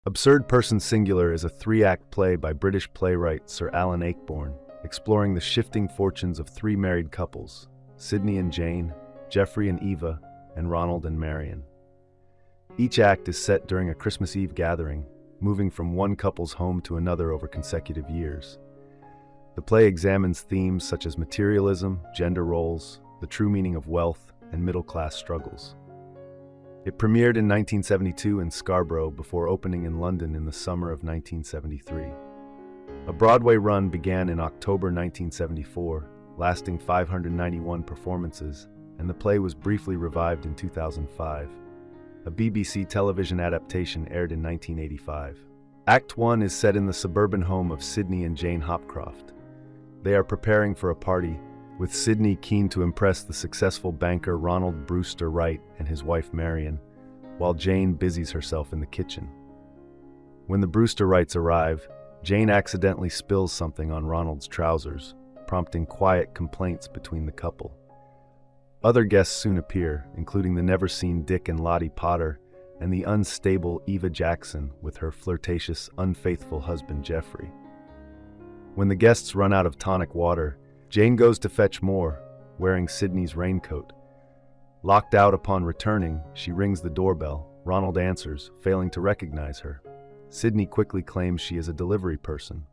Absurd Person Singular is a three-act play by British playwright Sir Alan Ayckbourn, exploring the shifting fortunes of three married couples, Sidney and Jane, Geoffrey and Eva, and Ronald and Marion. Each act is set during a Christmas Eve gathering, moving from one couple's home to another over consecutive years. The play examines themes such as materialism, gender roles, the true meaning of wealth, and middle-class struggles. It premiered in 1972 in Scarborough before opening in London in the summer of 1973. A Broadway run began in October 1974, lasting 591 performances, and the play was briefly revived in 2005. A BBC television adaptation aired in 1985. Act 1 is set in the suburban home of Sidney and Jane Hopcrofts. They are preparing for a party, with Sidney keen to impress the successful banker Ronald Brewster-Wright and his wife Marion, while Jane busies herself in the kitchen. When the Brewster-Wrights arrive, Jane accidentally spills something on Ronald's trousers, prompting quiet complaints between the couple. Other guests soon appear, including the never-seen Dick and Lottie Potter and the unstable Eva Jackson with her flirtatious, unfaithful husband Geoffrey. When the guests run out of tonic water, Jane goes to fetch more, wearing Sidney's raincoat. Locked out upon returning, she rings the doorbell. Ronald answers, failing to recognize her. Sidney quickly claims she is a delivery person.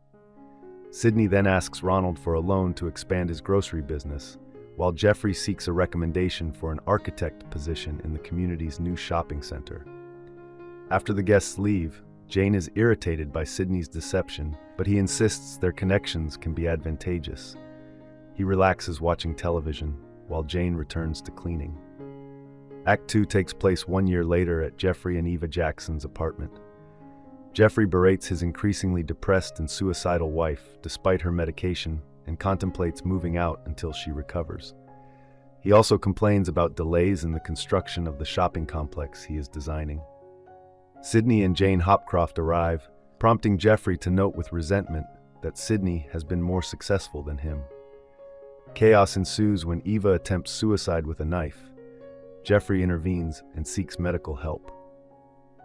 Sidney then asks Ronald for a loan to expand his grocery business, while Geoffrey seeks a recommendation for an architect position in the community's new shopping center. After the guests leave, Jane is irritated by Sidney's deception, but he insists their connections can be advantageous. He relaxes watching television, while Jane returns to cleaning. Act 2 takes place 1 year later at Geoffrey and Eva Jackson's apartment. Geoffrey berates his increasingly depressed and suicidal wife, despite her medication, and contemplates moving out until she recovers. He also complains about delays in the construction of the shopping complex he is designing. Sidney and Jane Hopcrofts arrive, prompting Geoffrey to note with resentment that Sidney has been more successful than him. Chaos ensues when Eva attempts suicide with a knife. Geoffrey intervenes and seeks medical help.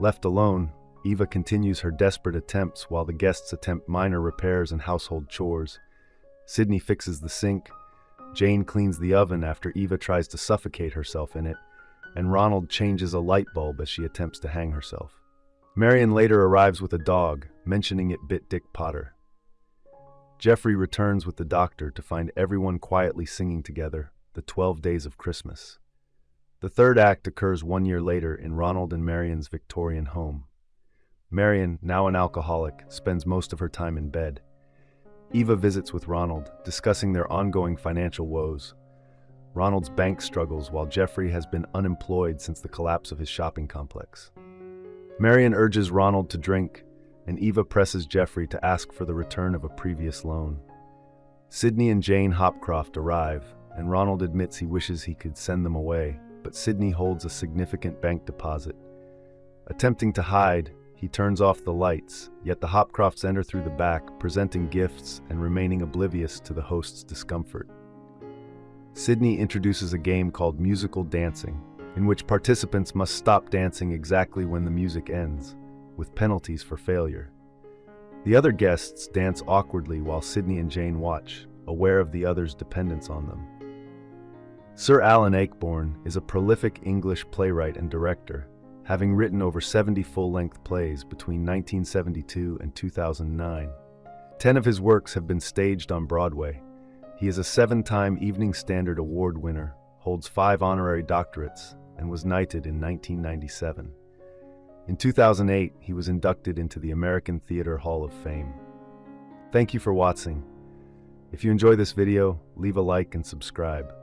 Left alone, Eva continues her desperate attempts while the guests attempt minor repairs and household chores. Sidney fixes the sink, Jane cleans the oven after Eva tries to suffocate herself in it, and Ronald changes a light bulb as she attempts to hang herself. Marion later arrives with a dog, mentioning it bit Dick Potter. Geoffrey returns with the doctor to find everyone quietly singing together, the 12 Days of Christmas. The third act occurs 1 year later in Ronald and Marion's Victorian home. Marion, now an alcoholic, spends most of her time in bed. Eva visits with Ronald, discussing their ongoing financial woes. Ronald's bank struggles while Geoffrey has been unemployed since the collapse of his shopping complex. Marion urges Ronald to drink, and Eva presses Geoffrey to ask for the return of a previous loan. Sidney and Jane Hopcrofts arrive, and Ronald admits he wishes he could send them away, but Sidney holds a significant bank deposit. Attempting to hide, he turns off the lights, yet the Hopcrofts enter through the back, presenting gifts and remaining oblivious to the host's discomfort. Sidney introduces a game called musical dancing, in which participants must stop dancing exactly when the music ends, with penalties for failure. The other guests dance awkwardly while Sidney and Jane watch, aware of the others' dependence on them. Sir Alan Ayckbourn is a prolific English playwright and director, having written over 70 full-length plays between 1972 and 2009. 10 of his works have been staged on Broadway. He is a 7-time Evening Standard Award winner, holds 5 honorary doctorates, and was knighted in 1997. In 2008, he was inducted into the American Theatre Hall of Fame. Thank you for watching. If you enjoy this video, leave a like and subscribe.